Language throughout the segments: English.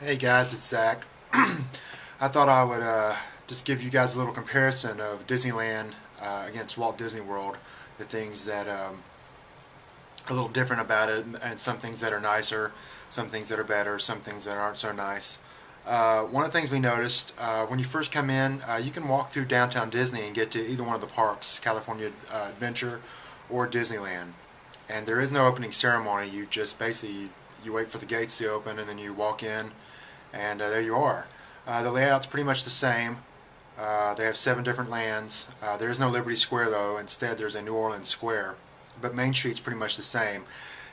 Hey guys, it's Zach. I thought I would just give you guys a little comparison of Disneyland against Walt Disney World. The things that are a little different about it, and some things that are nicer, some things that are better, some things that aren't so nice. One of the things we noticed when you first come in, you can walk through downtown Disney and get to either one of the parks, California Adventure or Disneyland. And there is no opening ceremony. You just basically you wait for the gates to open and then you walk in and there you are. The layout's pretty much the same. They have 7 different lands. There is no Liberty Square though. Instead, there's a New Orleans Square. But Main Street's pretty much the same.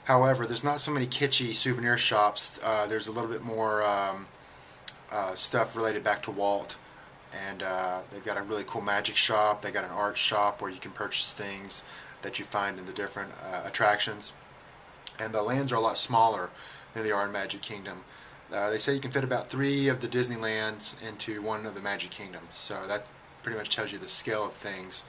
However, there's not so many kitschy souvenir shops. There's a little bit more stuff related back to Walt. And they've got a really cool magic shop. They got an art shop where you can purchase things that you find in the different attractions. And the lands are a lot smaller than they are in Magic Kingdom. They say you can fit about 3 of the Disneylands into one of the Magic Kingdom, so that pretty much tells you the scale of things.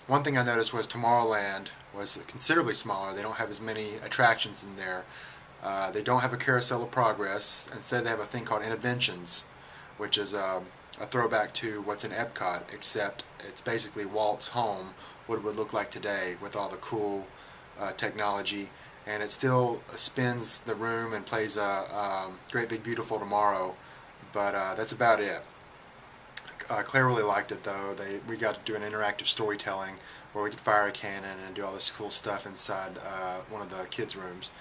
One thing I noticed was Tomorrowland was considerably smaller. They don't have as many attractions in there. They don't have a Carousel of Progress. Instead, they have a thing called Interventions, which is a throwback to what's in Epcot, except it's basically Walt's home, what it would look like today with all the cool technology. And it still spins the room and plays a Great Big Beautiful Tomorrow, but that's about it. Claire really liked it though. We got to do an interactive storytelling where we could fire a cannon and do all this cool stuff inside one of the kids' rooms.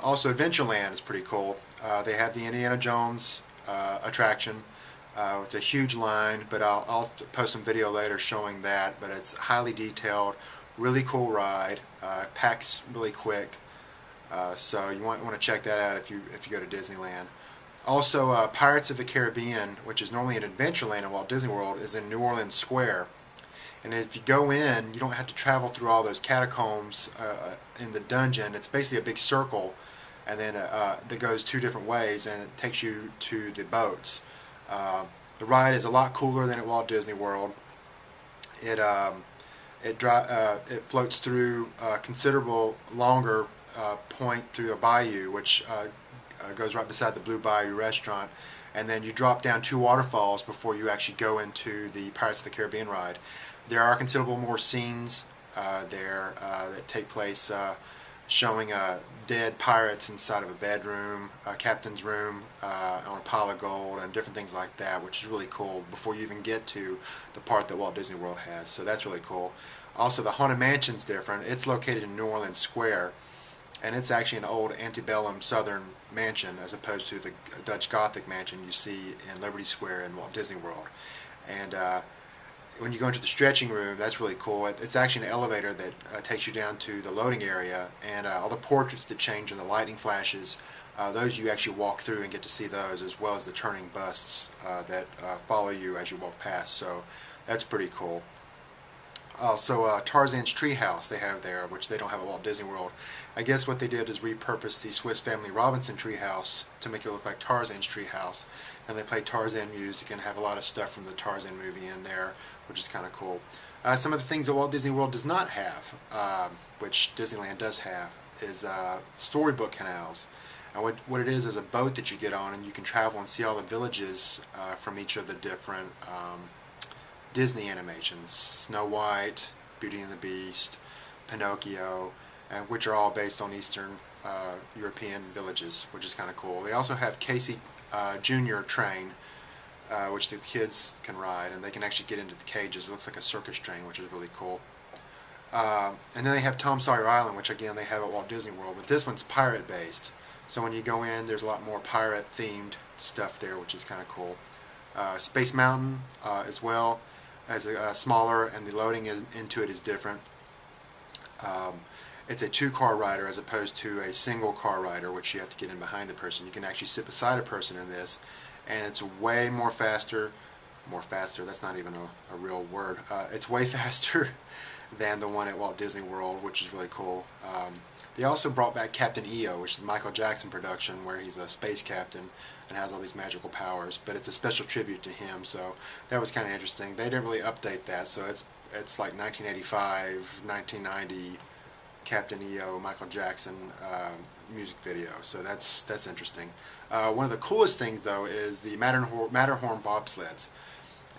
Also, Adventureland is pretty cool. They have the Indiana Jones attraction. It's a huge line, but I'll post some video later showing that. But it's highly detailed, really cool ride. Packs really quick, so you want to check that out if you go to Disneyland. Also, Pirates of the Caribbean, which is normally in Adventureland at Walt Disney World, is in New Orleans Square. And if you go in, you don't have to travel through all those catacombs in the dungeon. It's basically a big circle, and then that goes 2 different ways, and it takes you to the boats. The ride is a lot cooler than at Walt Disney World. It floats through a considerable longer point through a bayou, which goes right beside the Blue Bayou restaurant, and then you drop down 2 waterfalls before you actually go into the Pirates of the Caribbean ride. There are considerable more scenes there that take place showing dead pirates inside of a bedroom, a captain's room on a pile of gold, and different things like that, which is really cool before you even get to the part that Walt Disney World has. So that's really cool. Also, the Haunted Mansion's different. It's located in New Orleans Square, and it's actually an old antebellum Southern mansion as opposed to the Dutch Gothic mansion you see in Liberty Square in Walt Disney World. And when you go into the stretching room, that's really cool. It's actually an elevator that takes you down to the loading area, and all the portraits that change and the lightning flashes, those you actually walk through and get to see those, as well as the turning busts that follow you as you walk past. So that's pretty cool. Also, Tarzan's Treehouse they have there, which they don't have at Walt Disney World. I guess what they did is repurpose the Swiss Family Robinson treehouse to make it look like Tarzan's treehouse, and they play Tarzan music and have a lot of stuff from the Tarzan movie in there, which is kind of cool. Some of the things that Walt Disney World does not have, which Disneyland does have, is storybook canals. And what it is a boat that you get on, and you can travel and see all the villages from each of the different Disney animations, Snow White, Beauty and the Beast, Pinocchio, and which are all based on Eastern European villages, which is kind of cool. They also have Casey Junior train, which the kids can ride, and they can actually get into the cages. It looks like a circus train, which is really cool. And then they have Tom Sawyer Island, which again they have at Walt Disney World, but this one's pirate based. So when you go in, there's a lot more pirate themed stuff there, which is kind of cool. Space Mountain as well, as smaller, and the loading into it is different. It's a 2-car rider as opposed to a single car rider, which you have to get in behind the person. You can actually sit beside a person in this, and it's way more faster. More faster, that's not even a real word. It's way faster than the one at Walt Disney World, which is really cool. They also brought back Captain EO, which is a Michael Jackson production where he's a space captain and has all these magical powers, but it's a special tribute to him, so that was kind of interesting. They didn't really update that, so it's like 1985, 1990 Captain EO, Michael Jackson music video, so that's interesting. One of the coolest things though is the Matterhorn bobsleds,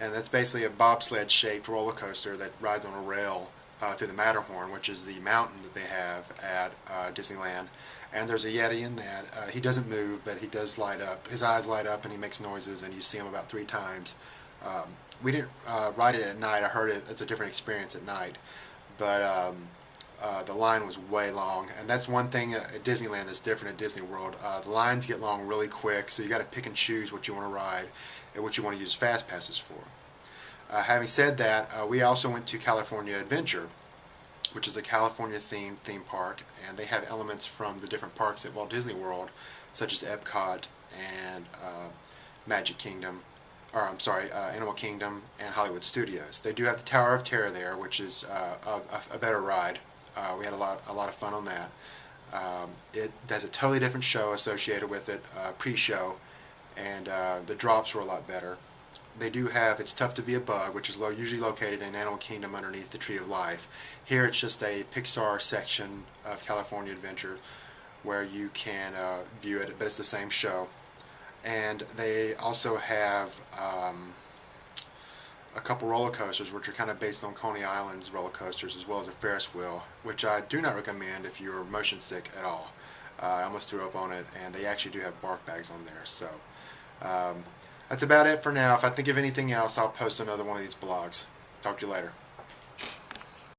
and that's basically a bobsled shaped roller coaster that rides on a rail through the Matterhorn, which is the mountain that they have at Disneyland. And there's a Yeti in that. He doesn't move, but he does light up. His eyes light up and he makes noises, and you see him about 3 times. We didn't ride it at night. I heard it's a different experience at night, but the line was way long, and that's one thing at Disneyland that's different at Disney World. The lines get long really quick, so you got to pick and choose what you want to ride and what you want to use fast passes for. Having said that, we also went to California Adventure, which is a California-themed theme park, and they have elements from the different parks at Walt Disney World, such as Epcot and Magic Kingdom, or I'm sorry, Animal Kingdom and Hollywood Studios. They do have the Tower of Terror there, which is a better ride. We had a lot of fun on that. It has a totally different show associated with it, pre-show, and the drops were a lot better. They do have It's Tough to Be a Bug, which is usually located in Animal Kingdom underneath the Tree of Life. Here it's just a Pixar section of California Adventure where you can view it, but it's the same show. And they also have a couple roller coasters which are kind of based on Coney Island's roller coasters, as well as a Ferris wheel, which I do not recommend if you're motion sick at all. I almost threw up on it, and they actually do have bark bags on there. So that's about it for now. If I think of anything else, I'll post another one of these blogs. Talk to you later.